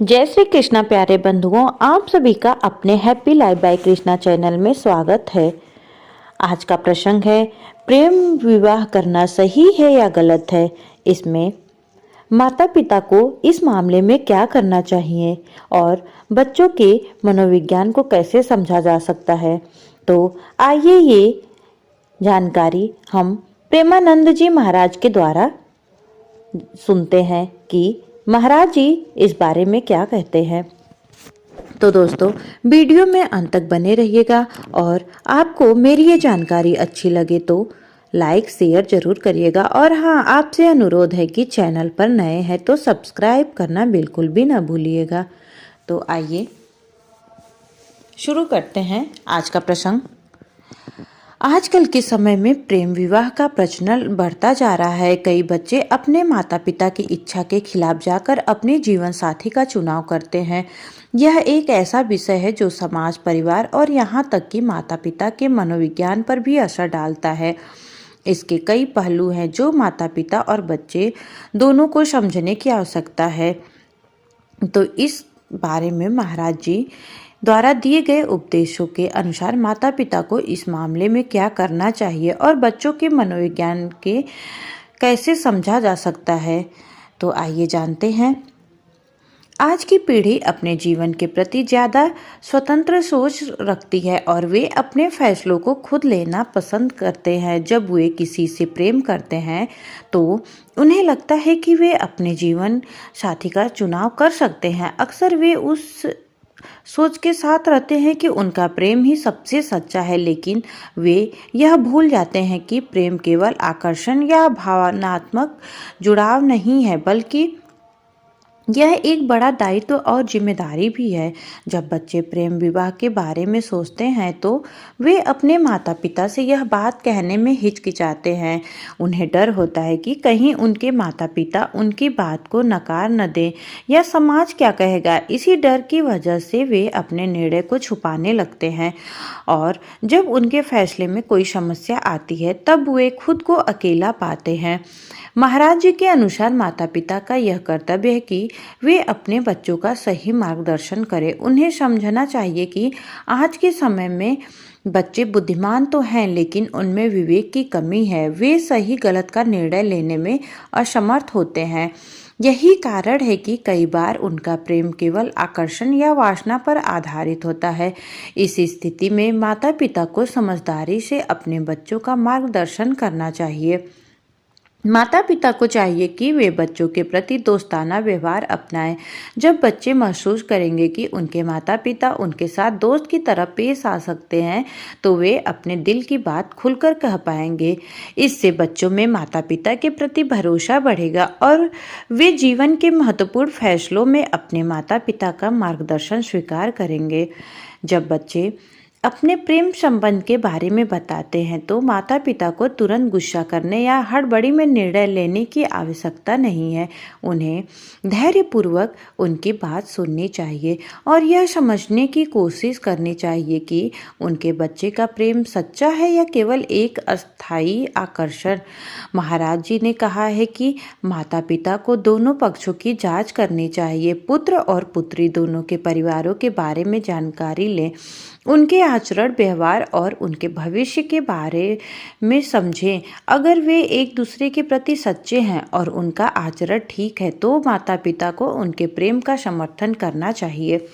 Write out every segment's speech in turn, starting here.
जय श्री कृष्णा प्यारे बंधुओं, आप सभी का अपने happy life by Krishna channel में स्वागत है। आज का प्रसंग है, प्रेम विवाह करना सही है या गलत है। इसमें माता पिता को इस मामले में क्या करना चाहिए और बच्चों के मनोविज्ञान को कैसे समझा जा सकता है। तो आइए ये जानकारी हम प्रेमानंद जी महाराज के द्वारा सुनते हैं कि महाराज जी इस बारे में क्या कहते हैं। तो दोस्तों, वीडियो में अंत तक बने रहिएगा और आपको मेरी ये जानकारी अच्छी लगे तो लाइक शेयर जरूर करिएगा। और हाँ, आपसे अनुरोध है कि चैनल पर नए हैं तो सब्सक्राइब करना बिल्कुल भी ना भूलिएगा। तो आइए शुरू करते हैं आज का प्रसंग। आजकल के समय में प्रेम विवाह का प्रचलन बढ़ता जा रहा है। कई बच्चे अपने माता पिता की इच्छा के खिलाफ जाकर अपने जीवन साथी का चुनाव करते हैं। यह एक ऐसा विषय है जो समाज, परिवार और यहाँ तक कि माता पिता के मनोविज्ञान पर भी असर डालता है। इसके कई पहलू हैं जो माता पिता और बच्चे दोनों को समझने की आवश्यकता है। तो इस बारे में महाराज जी द्वारा दिए गए उपदेशों के अनुसार माता पिता को इस मामले में क्या करना चाहिए और बच्चों के मनोविज्ञान के कैसे समझा जा सकता है। तो आइए जानते हैं। आज की पीढ़ी अपने जीवन के प्रति ज़्यादा स्वतंत्र सोच रखती है और वे अपने फैसलों को खुद लेना पसंद करते हैं। जब वे किसी से प्रेम करते हैं तो उन्हें लगता है कि वे अपने जीवन साथी का चुनाव कर सकते हैं। अक्सर वे उस सोच के साथ रहते हैं कि उनका प्रेम ही सबसे सच्चा है, लेकिन वे यह भूल जाते हैं कि प्रेम केवल आकर्षण या भावनात्मक जुड़ाव नहीं है, बल्कि यह एक बड़ा दायित्व और जिम्मेदारी भी है। जब बच्चे प्रेम विवाह के बारे में सोचते हैं तो वे अपने माता पिता से यह बात कहने में हिचकिचाते हैं। उन्हें डर होता है कि कहीं उनके माता पिता उनकी बात को नकार न दें या समाज क्या कहेगा। इसी डर की वजह से वे अपने निर्णय को छुपाने लगते हैं और जब उनके फैसले में कोई समस्या आती है तब वे खुद को अकेला पाते हैं। महाराज जी के अनुसार माता पिता का यह कर्तव्य है कि वे अपने बच्चों का सही मार्गदर्शन करें। उन्हें समझना चाहिए कि आज के समय में बच्चे बुद्धिमान तो हैं, लेकिन उनमें विवेक की कमी है। वे सही गलत का निर्णय लेने में असमर्थ होते हैं। यही कारण है कि कई बार उनका प्रेम केवल आकर्षण या वासना पर आधारित होता है। इस स्थिति में माता पिता को समझदारी से अपने बच्चों का मार्गदर्शन करना चाहिए। माता पिता को चाहिए कि वे बच्चों के प्रति दोस्ताना व्यवहार अपनाएं। जब बच्चे महसूस करेंगे कि उनके माता पिता उनके साथ दोस्त की तरह पेश आ सकते हैं तो वे अपने दिल की बात खुलकर कह पाएंगे। इससे बच्चों में माता पिता के प्रति भरोसा बढ़ेगा और वे जीवन के महत्वपूर्ण फैसलों में अपने माता पिता का मार्गदर्शन स्वीकार करेंगे। जब बच्चे अपने प्रेम संबंध के बारे में बताते हैं तो माता पिता को तुरंत गुस्सा करने या हड़बड़ी में निर्णय लेने की आवश्यकता नहीं है। उन्हें धैर्यपूर्वक उनकी बात सुननी चाहिए और यह समझने की कोशिश करनी चाहिए कि उनके बच्चे का प्रेम सच्चा है या केवल एक अस्थायी आकर्षण। महाराज जी ने कहा है कि माता पिता को दोनों पक्षों की जांच करनी चाहिए। पुत्र और पुत्री दोनों के परिवारों के बारे में जानकारी लें, उनके आचरण, व्यवहार और उनके भविष्य के बारे में समझें। अगर वे एक दूसरे के प्रति सच्चे हैं और उनका आचरण ठीक है तो माता पिता को उनके प्रेम का समर्थन करना चाहिए।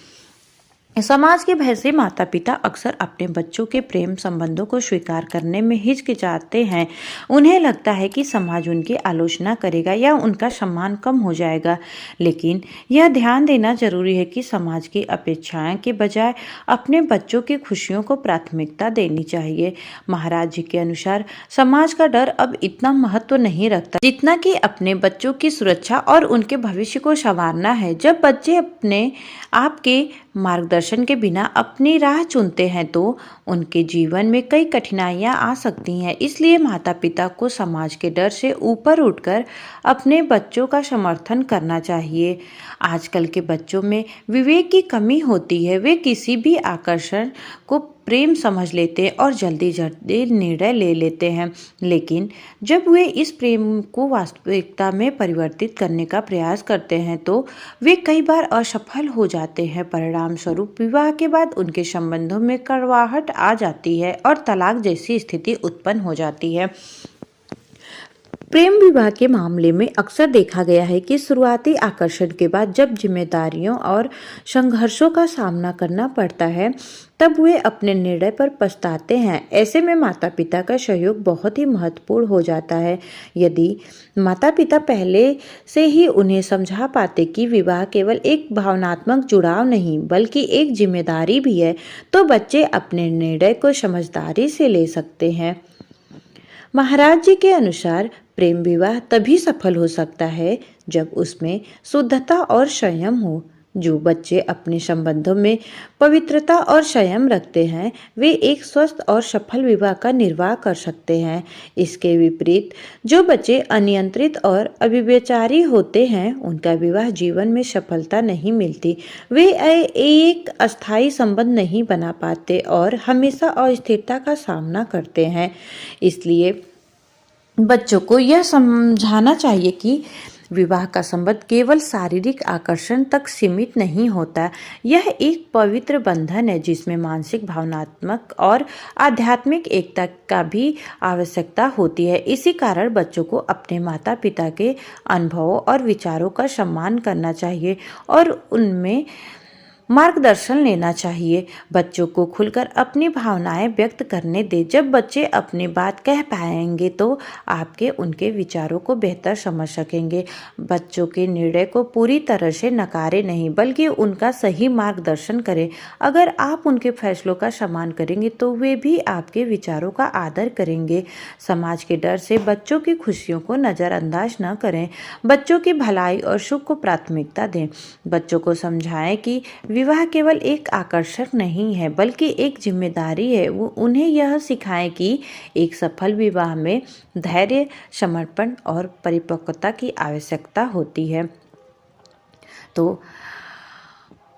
समाज के भय से माता पिता अक्सर अपने बच्चों के प्रेम संबंधों को स्वीकार करने में हिचकिचाते हैं। उन्हें लगता है कि समाज उनकी आलोचना करेगा या उनका सम्मान कम हो जाएगा, लेकिन यह ध्यान देना जरूरी है कि समाज की अपेक्षाएं के बजाय अपने बच्चों की खुशियों को प्राथमिकता देनी चाहिए। महाराज जी के अनुसार समाज का डर अब इतना महत्व नहीं रखता जितना कि अपने बच्चों की सुरक्षा और उनके भविष्य को संवारना है। जब बच्चे अपने आप के मार्गदर्शन के बिना अपनी राह चुनते हैं तो उनके जीवन में कई कठिनाइयां आ सकती हैं। इसलिए माता पिता को समाज के डर से ऊपर उठकर अपने बच्चों का समर्थन करना चाहिए। आजकल के बच्चों में विवेक की कमी होती है। वे किसी भी आकर्षण को प्रेम समझ लेते हैं और जल्दी जल्दी निर्णय ले लेते हैं, लेकिन जब वे इस प्रेम को वास्तविकता में परिवर्तित करने का प्रयास करते हैं तो वे कई बार असफल हो जाते हैं। परिणाम स्वरूप विवाह के बाद उनके संबंधों में कड़वाहट आ जाती है और तलाक जैसी स्थिति उत्पन्न हो जाती है। प्रेम विवाह के मामले में अक्सर देखा गया है कि शुरुआती आकर्षण के बाद जब जिम्मेदारियों और संघर्षों का सामना करना पड़ता है तब वे अपने निर्णय पर पछताते हैं। ऐसे में माता पिता का सहयोग बहुत ही महत्वपूर्ण हो जाता है। यदि माता पिता पहले से ही उन्हें समझा पाते कि विवाह केवल एक भावनात्मक जुड़ाव नहीं बल्कि एक जिम्मेदारी भी है तो बच्चे अपने निर्णय को समझदारी से ले सकते हैं। महाराज जी के अनुसार प्रेम विवाह तभी सफल हो सकता है जब उसमें शुद्धता और संयम हो। जो बच्चे अपने संबंधों में पवित्रता और संयम रखते हैं वे एक स्वस्थ और सफल विवाह का निर्वाह कर सकते हैं। इसके विपरीत जो बच्चे अनियंत्रित और अविवेचारी होते हैं उनका विवाह जीवन में सफलता नहीं मिलती। वे एक अस्थायी संबंध नहीं बना पाते और हमेशा अस्थिरता का सामना करते हैं। इसलिए बच्चों को यह समझाना चाहिए कि विवाह का संबंध केवल शारीरिक आकर्षण तक सीमित नहीं होता। यह एक पवित्र बंधन है जिसमें मानसिक, भावनात्मक और आध्यात्मिक एकता का भी आवश्यकता होती है। इसी कारण बच्चों को अपने माता पिता के अनुभवों और विचारों का सम्मान करना चाहिए और उनमें मार्गदर्शन लेना चाहिए। बच्चों को खुलकर अपनी भावनाएं व्यक्त करने दें। जब बच्चे अपनी बात कह पाएंगे तो आपके उनके विचारों को बेहतर समझ सकेंगे। बच्चों के निर्णय को पूरी तरह से नकारे नहीं बल्कि उनका सही मार्गदर्शन करें। अगर आप उनके फैसलों का सम्मान करेंगे तो वे भी आपके विचारों का आदर करेंगे। समाज के डर से बच्चों की खुशियों को नज़रअंदाज न करें। बच्चों की भलाई और सुख को प्राथमिकता दें। बच्चों को समझाएं कि विवाह केवल एक आकर्षण नहीं है बल्कि एक जिम्मेदारी है। वो उन्हें यह सिखाएं कि एक सफल विवाह में धैर्य, समर्पण और परिपक्वता की आवश्यकता होती है। तो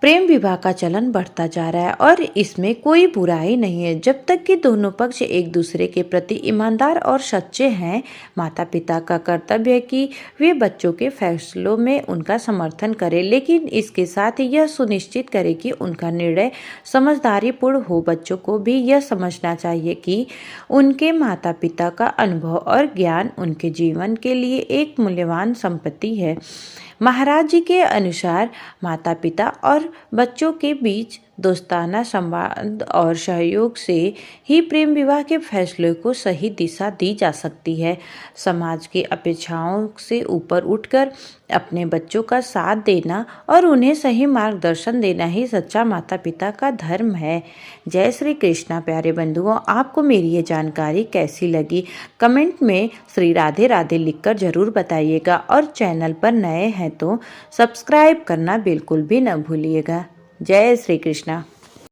प्रेम विवाह का चलन बढ़ता जा रहा है और इसमें कोई बुराई नहीं है जब तक कि दोनों पक्ष एक दूसरे के प्रति ईमानदार और सच्चे हैं। माता पिता का कर्तव्य है कि वे बच्चों के फैसलों में उनका समर्थन करें, लेकिन इसके साथ ही यह सुनिश्चित करें कि उनका निर्णय समझदारीपूर्ण हो। बच्चों को भी यह समझना चाहिए कि उनके माता पिता का अनुभव और ज्ञान उनके जीवन के लिए एक मूल्यवान संपत्ति है। महाराज जी के अनुसार माता पिता और बच्चों के बीच दोस्ताना संवाद और सहयोग से ही प्रेम विवाह के फैसले को सही दिशा दी जा सकती है। समाज की अपेक्षाओं से ऊपर उठकर अपने बच्चों का साथ देना और उन्हें सही मार्गदर्शन देना ही सच्चा माता पिता का धर्म है। जय श्री कृष्णा। प्यारे बंधुओं, आपको मेरी ये जानकारी कैसी लगी कमेंट में श्री राधे राधे लिखकर ज़रूर बताइएगा और चैनल पर नए हैं तो सब्सक्राइब करना बिल्कुल भी न भूलिएगा। जय श्री कृष्णा।